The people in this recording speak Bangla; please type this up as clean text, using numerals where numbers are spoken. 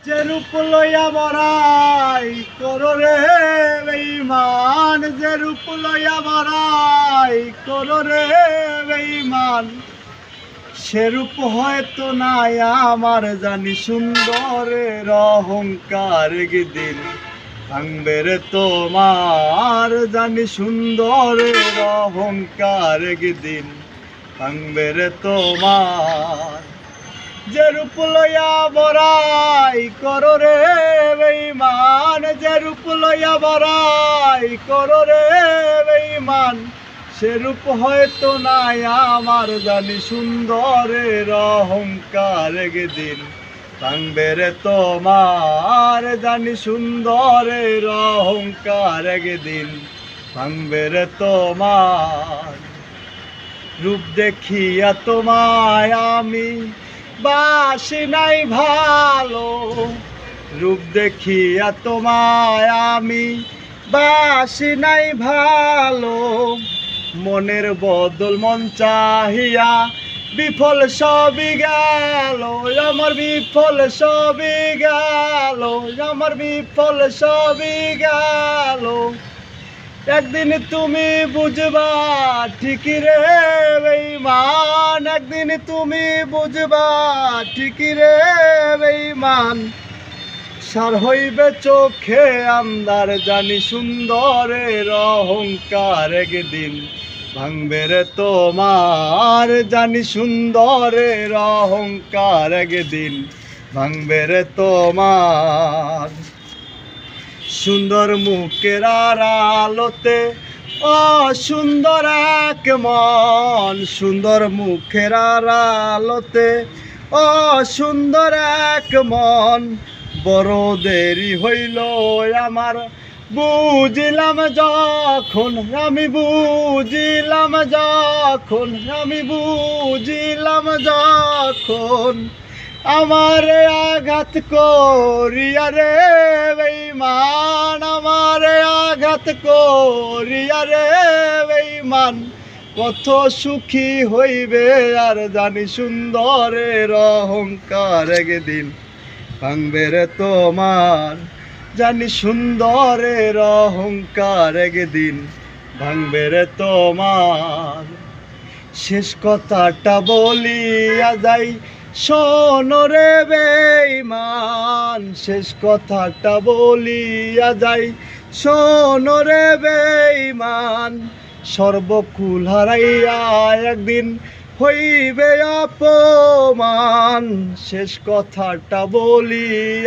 যে রূপ লইয়া বড়াই করো রে বেঈমান, যে রূপ লইয়া বড়াই করো রে বেঈমান, সে রূপ হয়তো নাই আমার, জানি সুন্দরের অহংকার একদিন ভাঙবে রে তোমার, জানি সুন্দরের অহংকার একদিন ভাঙবে রে তোমার। যে রূপ লইয়া বড়াই করো রে বেঈমান, যে রূপ লইয়া বড়াই করো রে বেঈমান, সে রূপ হয়তো নাই আমার, জানি সুন্দরের অহংকার একদিন ভাঙবে রে তোমার, জানি সুন্দরের অহংকার একদিন ভাঙবে রে তোমার। রূপ দেখিয়া তোমায় আমি বাসি নাই ভালো, রূপ দেখিয়া তোমায় আমি বাসি নাই ভালো, মনের বদল মন চাহিয়া বিফল সবই গেল আমার, বিফল সবই গেল আমার, বিফল সবই গেল। একদিন তুমি বুঝবা ঠিকই রে বেঈমান, একদিন তুমি বুঝবা ঠিকই রে বেঈমান, সার হইবে চোখে আন্দার, জানি সুন্দরের অহংকার একদিন ভাঙবে রে তোমার, জানি সুন্দরের অহংকার একদিন ভাঙবে রে তোমার। সুন্দর মুখের আড়ালতে অসুন্দর এক মন, সুন্দর মুখের আড়ালতে অসুন্দর এক মন, বড় দেরি হইল আমার বুঝিলাম যখন, আমি বুঝিলাম যখন, আমি বুঝিলাম যখন, আমারে আঘাত করিয়া রে বেঈমান, আমারে আঘাত করিয়া রে বেঈমান, কত সুখী হইবে আর, জানি সুন্দরের অহংকার একদিন ভাঙবে রে তোমার, জানি সুন্দরের অহংকার একদিন ভাঙবে রে তোমার। শেষ কথাটা বলিয়া যাই শোনো রে বেঈমান, শেষ কথাটা বলিয়া যাই শোনো রে বেঈমান, সর্বকুল হারাইয়া একদিন হইবে অপমান, শেষ কথাটা বলিয়া